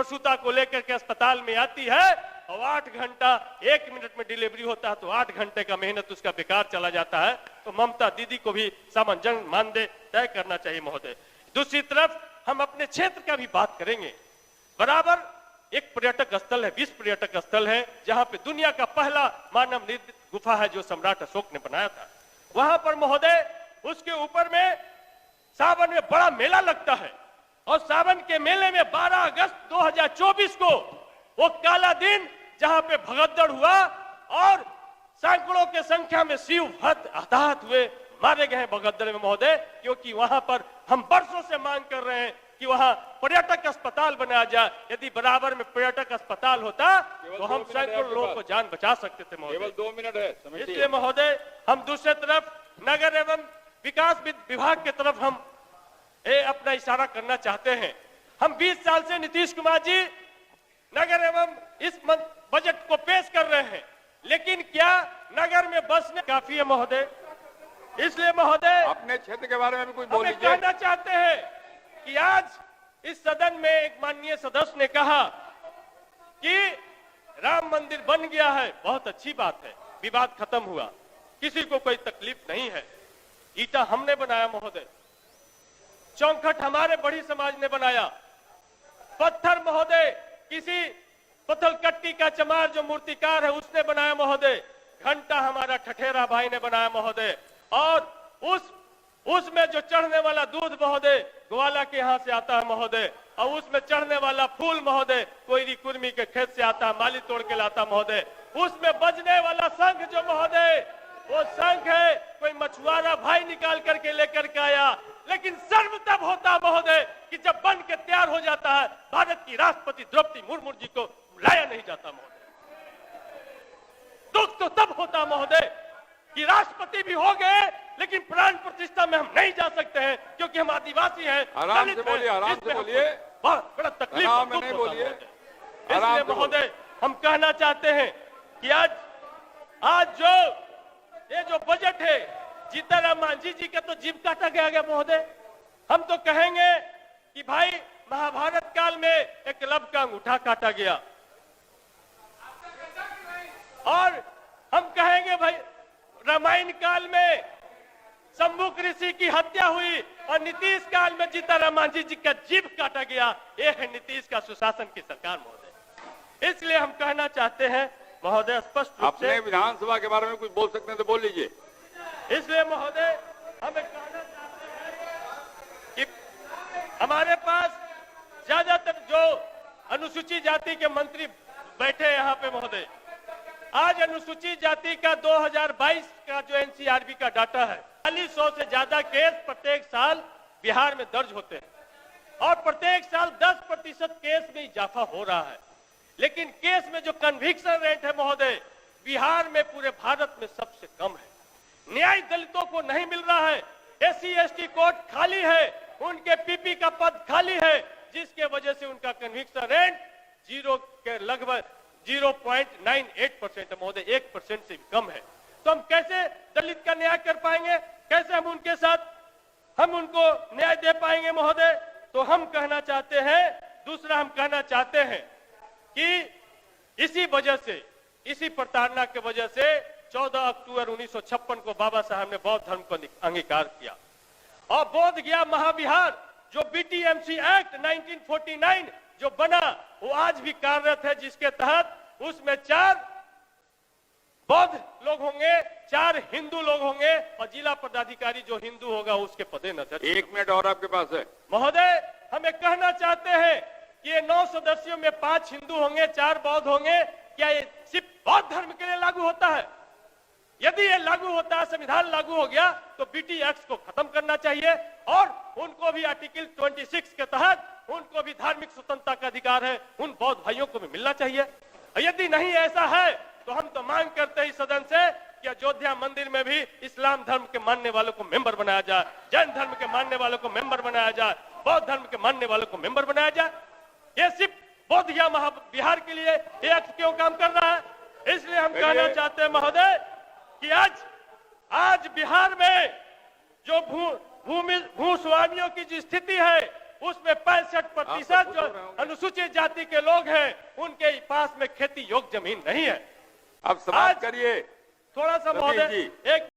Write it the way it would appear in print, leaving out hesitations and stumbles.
प्रसूता को लेकर के अस्पताल में आती है और 8 घंटा 1 मिनट में डिलीवरी होता है, तो 8 घंटे का मेहनत उसका बेकार चला जाता है। तो ममता दीदी को भी सामंजस्य मानदेय तय करना चाहिए महोदय। दूसरी तरफ हम अपने क्षेत्र का भी बात करेंगे। बराबर एक पर्यटक स्थल है, विश्व पर्यटक स्थल है, जहां पे दुनिया का पहला मानव निर्मित गुफा है जो सम्राट अशोक ने बनाया था। वहां पर महोदय उसके ऊपर में सावन में बड़ा मेला लगता है और सावन के मेले में 12 अगस्त 2024 को वो काला दिन जहां पे भगदड़ हुआ और सैकड़ों के संख्या में शिव भक्त हताहत हुए, मारे गए हैं भगदड़ में महोदय। क्योंकि वहां पर हम वर्षों से मांग कर रहे हैं कि वहां पर्यटक अस्पताल बनाया जाए। यदि बराबर में पर्यटक अस्पताल होता तो हम सैकड़ों लोगों को जान बचा सकते थे महोदय। केवल 2 मिनट है। इसलिए महोदय हम दूसरी तरफ नगर एवं विकास विभाग की तरफ हम अपना इशारा करना चाहते हैं। हम 20 साल से नीतीश कुमार जी नगर एवं इस बजट को पेश कर रहे हैं, लेकिन क्या नगर में बसने काफी है महोदय? इसलिए महोदय अपने क्षेत्र के बारे में भी कुछ हम बोलिए। कहना चाहते हैं कि आज इस सदन में एक माननीय सदस्य ने कहा कि राम मंदिर बन गया है, बहुत अच्छी बात है, विवाद खत्म हुआ, किसी को कोई तकलीफ नहीं है। ईटा हमने बनाया महोदय, चौखट हमारे बड़ी समाज ने बनाया, पत्थर महोदय किसी पत्थलकट्टी का चमार जो मूर्तिकार है उसने बनाया महोदय, घंटा हमारा ठठेरा भाई ने बनाया महोदय, और उसमें जो चढ़ने वाला दूध महोदय ग्वाला के यहाँ से आता है महोदय, और उसमें चढ़ने वाला फूल महोदय कोयरी कुर्मी के खेत से आता है, माली तोड़ के लाता महोदय। उसमें बजने वाला शंख जो महोदय वो शंख है कोई मछुआरा भाई निकाल करके लेकर के आया। लेकिन सर्व तब होता महोदय कि जब बन के तैयार हो जाता है, भारत की राष्ट्रपति द्रौपदी मुर्मू जी को लाया नहीं जाता महोदय। दुख तो तब होता महोदय कि राष्ट्रपति भी हो गए लेकिन प्राण प्रतिष्ठा में हम नहीं जा सकते हैं, क्योंकि हम आदिवासी हैं। आराम से बोलिए, आराम से बोलिए, बहुत बड़ा तकलीफ नहीं बोलिए। इसलिए महोदय हम कहना चाहते हैं कि आज ये जो बजट है, जीतनराम मांझी जी का तो जीव काटा गया महोदय। हम तो कहेंगे कि भाई महाभारत काल में एकलव्य का अंगूठा काटा गया, और हम कहेंगे भाई रामायण काल में शंभुक ऋषि की हत्या हुई, और नीतीश काल में जीतनराम मांझी जी का जीव काटा गया। ये है नीतीश का सुशासन की सरकार महोदय। इसलिए हम कहना चाहते हैं महोदय स्पष्ट रूप से, अपने विधानसभा के बारे में कुछ बोल सकते हैं तो बोल लीजिए। इसलिए महोदय हमें कहना चाहते हैं कि हमारे पास ज्यादातर जो अनुसूचित जाति के मंत्री बैठे हैं यहाँ पे महोदय, आज अनुसूचित जाति का 2022 का जो एनसीआरबी का डाटा है, 40 से ज्यादा केस प्रत्येक साल बिहार में दर्ज होते हैं, और प्रत्येक साल 10% केस में इजाफा हो रहा है। लेकिन केस में जो कन्विक्शन रेट है महोदय, बिहार में पूरे भारत में सबसे कम है। न्याय दलितों को नहीं मिल रहा है, SC ST कोर्ट खाली है, उनके PP का पद खाली है, जिसके वजह से उनका कन्विक्शन रेट जीरो के लगभग 0.98% है महोदय, 1% से भी कम है। तो हम कैसे दलित का न्याय कर पाएंगे, कैसे हम उनके साथ हम उनको न्याय दे पाएंगे महोदय? तो हम कहना चाहते हैं, दूसरा हम कहना चाहते हैं कि इसी वजह से, इसी प्रताड़ना के वजह से 14 अक्टूबर 1956 को बाबा साहब ने बौद्ध धर्म को अंगीकार किया, और बोध गया महाविहार जो BTMC एक्ट 1949 जो बना वो आज भी कार्यरत है, जिसके तहत उसमें 4 बौद्ध लोग होंगे, 4 हिंदू लोग होंगे, और जिला पदाधिकारी जो हिंदू होगा उसके पदे नजर। 1 मिनट और आपके पास है महोदय। हमें कहना चाहते हैं कि ये 9 सदस्यों में 5 हिंदू होंगे, 4 बौद्ध होंगे, क्या ये सिर्फ बौद्ध धर्म के लिए लागू होता है? यदि ये लागू होता है, संविधान लागू हो गया, तो BT एक्ट को खत्म करना चाहिए, और उनको भी आर्टिकल 26 के तहत उनको भी धार्मिक स्वतंत्रता का अधिकार है, उन बौद्ध भाइयों को भी मिलना चाहिए। यदि नहीं ऐसा है तो हम तो मांग करते हैं सदन से कि अयोध्या मंदिर में भी इस्लाम धर्म के मानने वालों को मेंबर बनाया जाए, जैन धर्म के मानने वालों को मेंबर बनाया जाए, बौद्ध धर्म के मानने वालों को मेंबर बनाया जाए। ये सिर्फ बोध गया बिहार के लिए ये एक्ट क्यों काम कर रहा है? इसलिए हम कहना चाहते हैं महोदय कि आज बिहार में जो भूस्वामियों की जो स्थिति है उसमें 65% जो अनुसूचित जाति के लोग हैं उनके पास में खेती योग्य जमीन नहीं है। अब समाप्त करिए। थोड़ा सा रफीक महोदय जी। एक